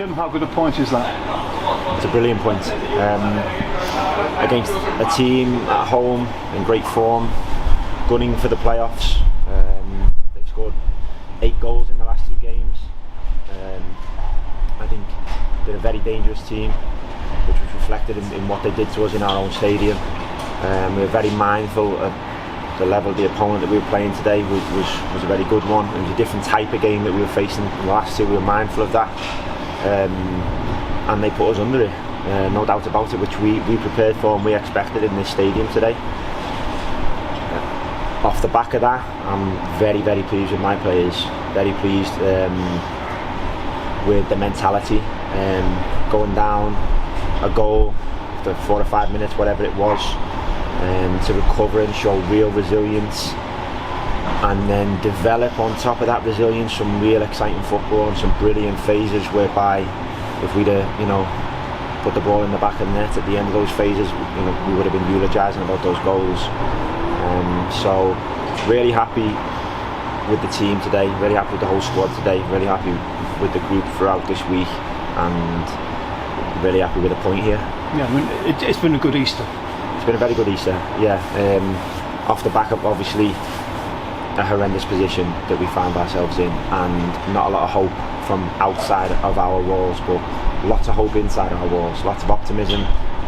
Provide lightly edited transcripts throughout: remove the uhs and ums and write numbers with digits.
Jim, how good a point is that? It's a brilliant point. Against a team at home in great form, gunning for the playoffs. They've scored 8 goals in the last 2 games. I think they're a very dangerous team, which was reflected in what they did to us in our own stadium. We were very mindful of the level of the opponent that we were playing today was a very good one. It was a different type of game that we were facing in the last 2. We were mindful of that, and they put us under it, no doubt about it, which we prepared for and we expected in this stadium today. Off the back of that, I'm very, very pleased with my players, very pleased with the mentality, going down a goal after 4 or 5 minutes, whatever it was, to recover and show real resilience, and then develop on top of that resilience some real exciting football and some brilliant phases whereby if we'd put the ball in the back of the net at the end of those phases, we would have been eulogising about those goals. So really happy with the team today, really happy with the whole squad today, really happy with the group throughout this week, and really happy with the point here. Yeah, I mean, it's been a good Easter. It's been a very good Easter, yeah. Off the back of obviously a horrendous position that we found ourselves in, and not a lot of hope from outside of our walls, but lots of hope inside our walls, lots of optimism,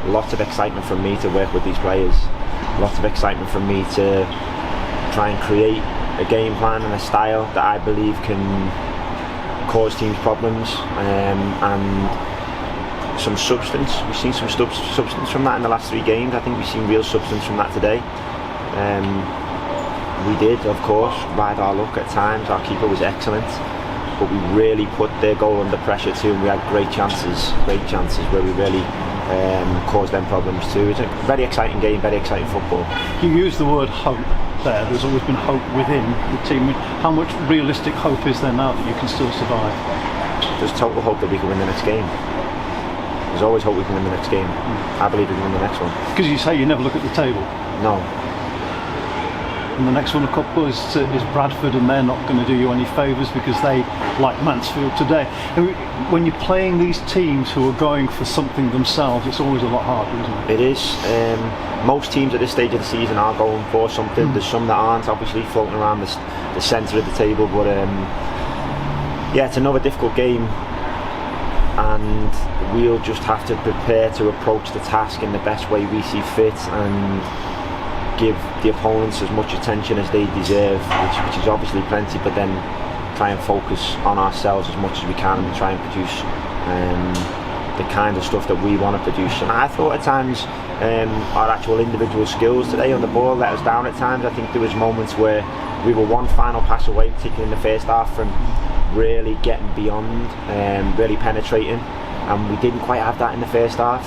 lots of excitement from me to work with these players, lots of excitement from me to try and create a game plan and a style that I believe can cause teams problems, and some substance. We've seen some substance from that in the last 3 games. I think we've seen real substance from that today. We did, of course, ride our luck at times. Our keeper was excellent, but we really put their goal under pressure too, and we had great chances where we really caused them problems too. It's a very exciting game, very exciting football. You used the word hope there. There's always been hope within the team. How much realistic hope is there now that you can still survive? There's total hope that we can win the next game. There's always hope we can win the next game. I believe we can win the next one. Because you say you never look at the table. No. And the next one, a couple, is Bradford, and they're not going to do you any favours because they, like Mansfield today. When you're playing these teams who are going for something themselves, it's always a lot harder, isn't it? It is. Most teams at this stage of the season are going for something. There's some that aren't, obviously, floating around the centre of the table. But yeah, it's another difficult game, and we'll just have to prepare to approach the task in the best way we see fit, and give the opponents as much attention as they deserve, which is obviously plenty, but then try and focus on ourselves as much as we can and try and produce the kind of stuff that we want to produce. And I thought at times our actual individual skills today on the ball let us down at times. I think there was moments where we were one final pass away, particularly in the first half, from really getting beyond, really penetrating, and we didn't quite have that in the first half.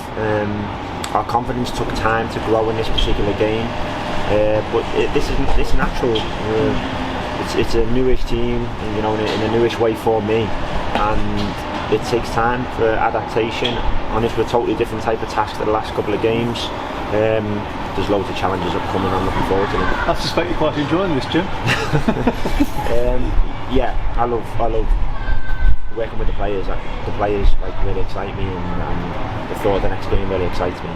Our confidence took time to grow in this particular game, but it's natural. It's a newish team, in a newish way for me, and it takes time for adaptation on this with a totally different type of task to the last couple of games. There's loads of challenges upcoming. I'm looking forward to them. I suspect you're quite enjoying this, Jim. Yeah, I love working with the players. The players really excite me, and the thought of the next game really excites me.